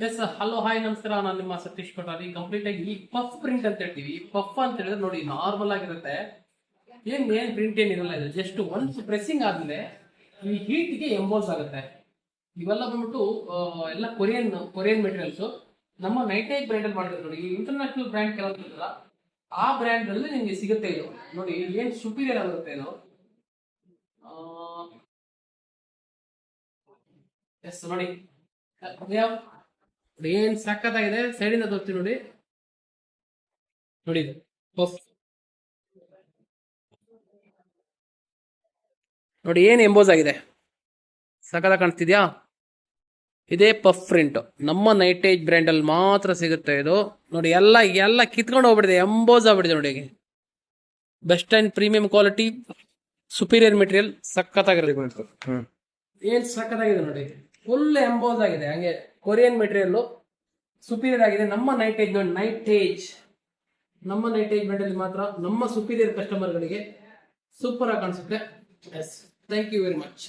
Yes hello hi ನಮಸ್ಕಾರ, ನಾನು ನಿಮ್ಮ ಸತೀಶ್ ಕೊಟ್ಟಾರಿ. ಕಂಪ್ಲೀಟ್ ಆಗಿ ಈ ಪಫ್ ಪ್ರಿಂಟ್ ಅಂತ ಹೇಳ್ತೀವಿ. ಪಫ್ ಅಂತ ಹೇಳಿದ್ರೆ ನೋಡಿ, ನಾರ್ಮಲ್ ಆಗಿರುತ್ತೆ. ಏನ್ ಪ್ರಿಂಟ್ ಏನಿರಲ್ಲ. ಇದು ಜಸ್ಟ್ ಒನ್ಸ್ ಪ್ರೆಸ್ಸಿಂಗ್ ಆದ್ಮೇಲೆ ಈ ಹೀಟ್ಗೆ ಎಂಬೋಸ್ ಆಗುತ್ತೆ. ಇವೆಲ್ಲ ಬಂದ್ಬಿಟ್ಟು ಎಲ್ಲ ಕೊರಿಯನ್ ಮೆಟೀರಿಯಲ್ಸ್. ನಮ್ಮ ನೈಟೇಜ್ ಬ್ರ್ಯಾಂಡ್ ಅಲ್ಲಿ ಮಾಡಿದ್ರು ನೋಡಿ. ಈ ಇಂಟರ್ನ್ಯಾಷನಲ್ ಬ್ರ್ಯಾಂಡ್ ಕೆಲವೊಂದಿರಲ್ಲ, ಆ ಬ್ರ್ಯಾಂಡ್ ಅಲ್ಲಿ ನಿಮ್ಗೆ ಸಿಗುತ್ತೆ. ಇದು ನೋಡಿ ಏನ್ ಸುಪೀರಿಯರ್ ಆಗಿರುತ್ತೆ ಇದು. ಎಸ್ ನೋಡಿ, ಏನ್ ಸಖತ್ತಾಗಿದೆ. ಸೈಡಿಂದ ತೋರಿಸ್ತೀನಿ ನೋಡಿ. ನೋಡಿ ಪಫ್ ನೋಡಿ ಏನ್ ಎಂಬೋಸ್ ಆಗಿದೆ, ಸಖತ್ತಾಗಿ ಕಾಣಿಸ್ತಿದ್ಯಾ? ಇದೇ ಪಫ್ ಪ್ರಿಂಟ್ ನಮ್ಮ ನೈಟೇಜ್ ಬ್ರ್ಯಾಂಡ್ ಅಲ್ಲಿ ಮಾತ್ರ ಸಿಗುತ್ತೆ ಇದು. ನೋಡಿ ಎಲ್ಲ ಎಲ್ಲ ಕಿತ್ಕೊಂಡು ಹೋಗ್ಬಿಟ್ಟಿದೆ, ಎಂಬೋಸ್ ಆಗ್ಬಿಟ್ಟಿದೆ ನೋಡಿ. Best and premium quality, superior material, ಸಖತ್ತಾಗಿರುತ್ತೆ. ಏನ್ ಸಖತ್ತಾಗಿದೆ ನೋಡಿ, ಫುಲ್ ಎಂಬೋಸ್ ಆಗಿದೆ. ಹಂಗೆ ಕೊರಿಯನ್ ಮೆಟೀರಿಯಲ್ ಸುಪೀರಿಯರ್ ಆಗಿದೆ. ನಮ್ಮ ನೈಟೇಜ್ ಬ್ರ್ಯಾಂಡ್ ಅಲ್ಲಿ ಮಾತ್ರ ನಮ್ಮ ಸುಪೀರಿಯರ್ ಕಸ್ಟಮರ್ಗಳಿಗೆ ಸೂಪರ್ ಆಗಿ ಕಾಣಿಸುತ್ತೆ. Yes, thank you very much.